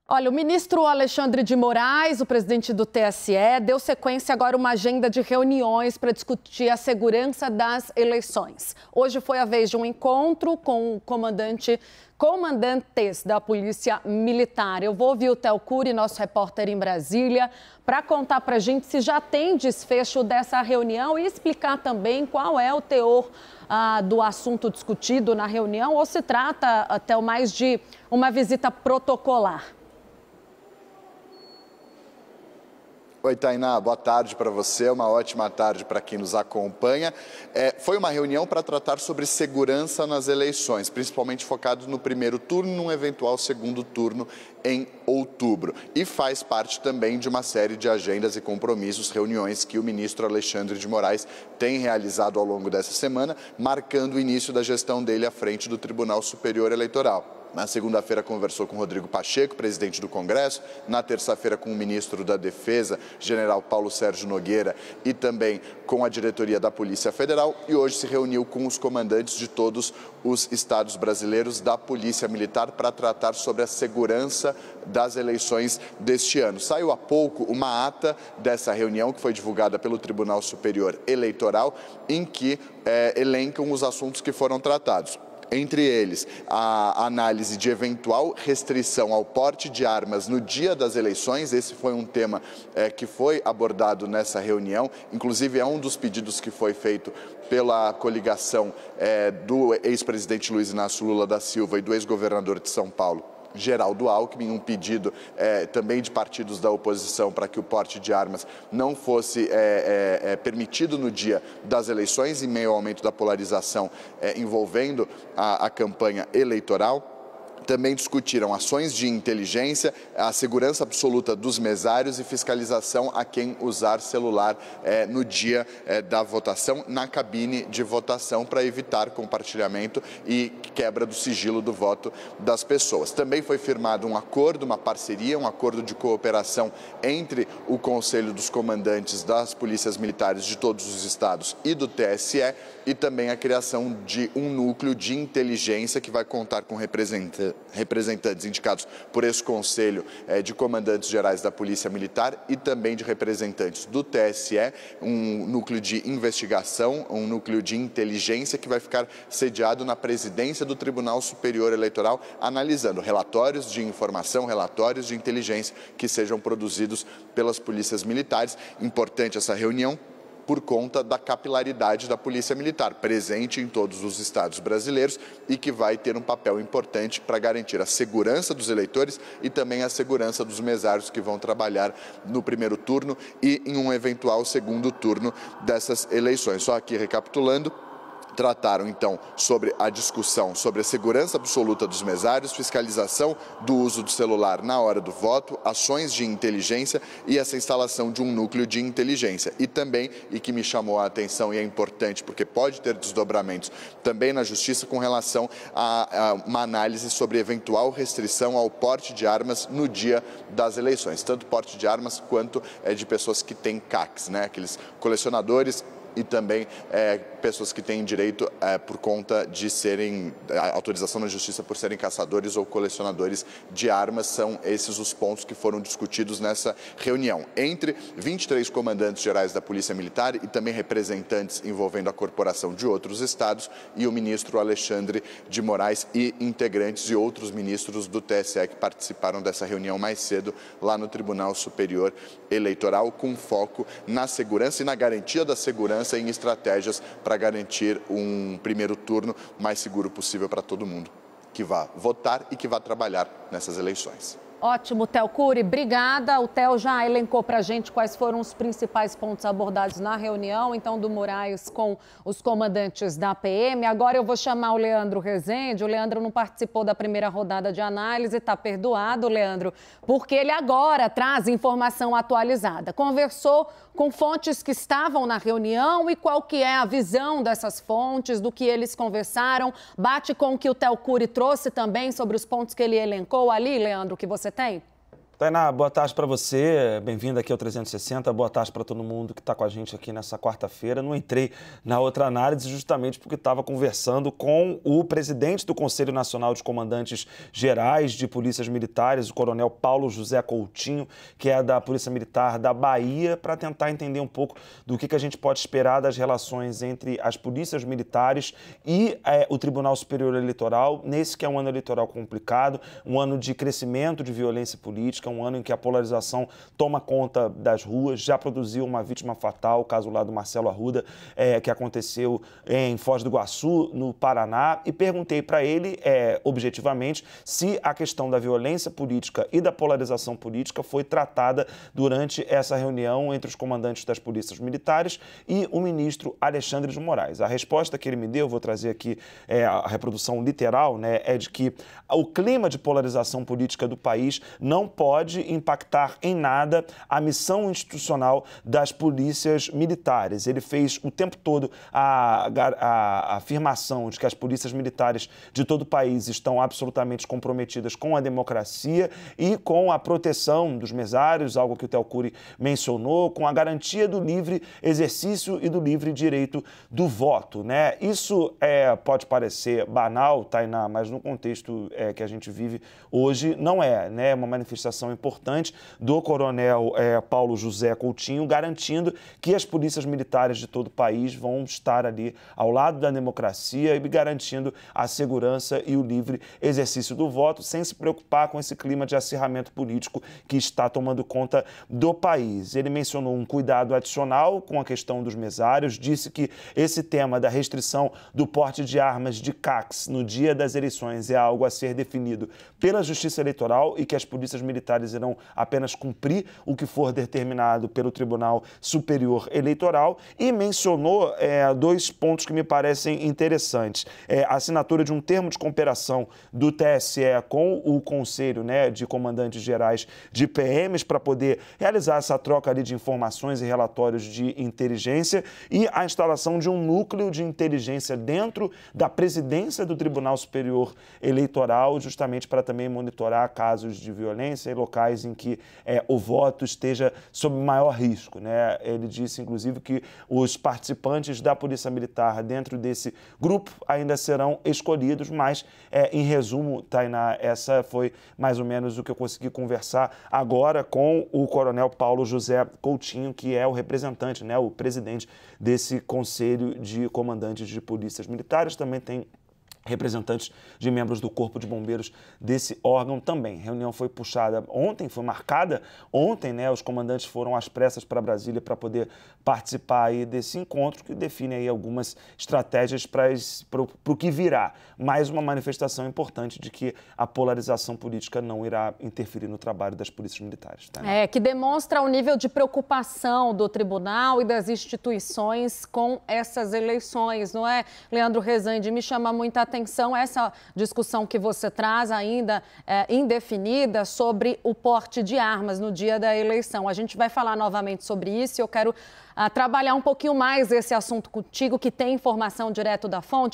Olha, o ministro Alexandre de Moraes, o presidente do TSE, deu sequência agora a uma agenda de reuniões para discutir a segurança das eleições. Hoje foi a vez de um encontro com o comandantes da Polícia Militar. Eu vou ouvir o Theo Cury, nosso repórter em Brasília, para contar para a gente se já tem desfecho dessa reunião e explicar também qual é o teor do assunto discutido na reunião ou se trata até mais de uma visita protocolar. Oi, Tainá, boa tarde para você, uma ótima tarde para quem nos acompanha. Foi uma reunião para tratar sobre segurança nas eleições, principalmente focado no primeiro turno e num eventual segundo turno em outubro. E faz parte também de uma série de agendas e compromissos, reuniões que o ministro Alexandre de Moraes tem realizado ao longo dessa semana, marcando o início da gestão dele à frente do Tribunal Superior Eleitoral. Na segunda-feira conversou com Rodrigo Pacheco, presidente do Congresso. Na terça-feira com o ministro da Defesa, general Paulo Sérgio Nogueira, e também com a diretoria da Polícia Federal. E hoje se reuniu com os comandantes de todos os estados brasileiros da Polícia Militar para tratar sobre a segurança das eleições deste ano. Saiu há pouco uma ata dessa reunião que foi divulgada pelo Tribunal Superior Eleitoral, em que elencam os assuntos que foram tratados. Entre eles, a análise de eventual restrição ao porte de armas no dia das eleições. Esse foi um tema que foi abordado nessa reunião, inclusive é um dos pedidos que foi feito pela coligação do ex-presidente Luiz Inácio Lula da Silva e do ex-governador de São Paulo, Geraldo Alckmin, um pedido também de partidos da oposição para que o porte de armas não fosse permitido no dia das eleições, em meio ao aumento da polarização envolvendo a campanha eleitoral. Também discutiram ações de inteligência, a segurança absoluta dos mesários e fiscalização a quem usar celular no dia da votação, na cabine de votação, para evitar compartilhamento e quebra do sigilo do voto das pessoas. Também foi firmado um acordo, uma parceria, um acordo de cooperação entre o Conselho dos Comandantes das Polícias Militares de todos os estados e do TSE, e também a criação de um núcleo de inteligência que vai contar com representantes indicados por esse Conselho de Comandantes Gerais da Polícia Militar e também de representantes do TSE, um núcleo de investigação, um núcleo de inteligência que vai ficar sediado na presidência do Tribunal Superior Eleitoral, analisando relatórios de informação, relatórios de inteligência que sejam produzidos pelas polícias militares. Importante essa reunião por conta da capilaridade da Polícia Militar, presente em todos os estados brasileiros e que vai ter um papel importante para garantir a segurança dos eleitores e também a segurança dos mesários que vão trabalhar no primeiro turno e em um eventual segundo turno dessas eleições. Só aqui recapitulando, trataram então sobre a discussão sobre a segurança absoluta dos mesários, fiscalização do uso do celular na hora do voto, ações de inteligência e essa instalação de um núcleo de inteligência. E também, e que me chamou a atenção e é importante porque pode ter desdobramentos também na Justiça, com relação a uma análise sobre eventual restrição ao porte de armas no dia das eleições, tanto porte de armas quanto de pessoas que têm CACs, aqueles colecionadores, e também pessoas que têm direito por conta de serem, autorização na Justiça por serem caçadores ou colecionadores de armas. São esses os pontos que foram discutidos nessa reunião, entre 23 comandantes gerais da Polícia Militar e também representantes envolvendo a corporação de outros estados e o ministro Alexandre de Moraes e integrantes e outros ministros do TSE que participaram dessa reunião mais cedo lá no Tribunal Superior Eleitoral, com foco na segurança e na garantia da segurança em estratégias para garantir um primeiro turno mais seguro possível para todo mundo que vá votar e que vá trabalhar nessas eleições. Ótimo, Theo Cury, obrigada. O Theo já elencou para a gente quais foram os principais pontos abordados na reunião, então, do Moraes com os comandantes da PM. Agora eu vou chamar o Leandro Rezende. O Leandro não participou da primeira rodada de análise, está perdoado, Leandro, porque ele agora traz informação atualizada. Conversou com fontes que estavam na reunião e qual que é a visão dessas fontes, do que eles conversaram. Bate com o que o Theo Cury trouxe também sobre os pontos que ele elencou ali, Leandro, que você tem? Tainá, boa tarde para você, bem-vinda aqui ao 360, boa tarde para todo mundo que está com a gente aqui nessa quarta-feira. Não entrei na outra análise justamente porque estava conversando com o presidente do Conselho Nacional de Comandantes Gerais de Polícias Militares, o coronel Paulo José Coutinho, que é da Polícia Militar da Bahia, para tentar entender um pouco do que a gente pode esperar das relações entre as polícias militares e o Tribunal Superior Eleitoral, nesse que é um ano eleitoral complicado, um ano de crescimento de violência política, um ano em que a polarização toma conta das ruas, já produziu uma vítima fatal, o caso lá do Marcelo Arruda, que aconteceu em Foz do Iguaçu, no Paraná, e perguntei para ele, objetivamente, se a questão da violência política e da polarização política foi tratada durante essa reunião entre os comandantes das polícias militares e o ministro Alexandre de Moraes. A resposta que ele me deu, vou trazer aqui a reprodução literal, né, é de que o clima de polarização política do país não pode impactar em nada a missão institucional das polícias militares. Ele fez o tempo todo a afirmação de que as polícias militares de todo o país estão absolutamente comprometidas com a democracia e com a proteção dos mesários, algo que o Théo Cury mencionou, com a garantia do livre exercício e do livre direito do voto, né? Isso pode parecer banal, Tainá, mas no contexto que a gente vive hoje não é, né? Uma manifestação importante do coronel Paulo José Coutinho, garantindo que as polícias militares de todo o país vão estar ali ao lado da democracia e garantindo a segurança e o livre exercício do voto, sem se preocupar com esse clima de acirramento político que está tomando conta do país. Ele mencionou um cuidado adicional com a questão dos mesários, disse que esse tema da restrição do porte de armas de CACs no dia das eleições é algo a ser definido pela Justiça Eleitoral e que as polícias militares irão apenas cumprir o que for determinado pelo Tribunal Superior Eleitoral e mencionou dois pontos que me parecem interessantes. A assinatura de um termo de cooperação do TSE com o Conselho, né, de Comandantes Gerais de PMs para poder realizar essa troca ali de informações e relatórios de inteligência e a instalação de um núcleo de inteligência dentro da presidência do Tribunal Superior Eleitoral, justamente para também monitorar casos de violência e locais em que o voto esteja sob maior risco, né? Ele disse, inclusive, que os participantes da Polícia Militar dentro desse grupo ainda serão escolhidos, mas, em resumo, Tainá, essa foi mais ou menos o que eu consegui conversar agora com o coronel Paulo José Coutinho, que é o representante, né, o presidente desse Conselho de Comandantes de Polícias Militares. Também tem representantes de membros do Corpo de Bombeiros desse órgão também. A reunião foi puxada ontem, foi marcada ontem, né? Os comandantes foram às pressas para Brasília para poder participar aí desse encontro, que define aí algumas estratégias para o que virá. Mais uma manifestação importante de que a polarização política não irá interferir no trabalho das polícias militares. Tá? Que demonstra o nível de preocupação do tribunal e das instituições com essas eleições, não é, Leandro Rezende? Me chama muita atenção essa discussão que você traz ainda indefinida sobre o porte de armas no dia da eleição. A gente vai falar novamente sobre isso e eu quero trabalhar um pouquinho mais esse assunto contigo, que tem informação direto da fonte.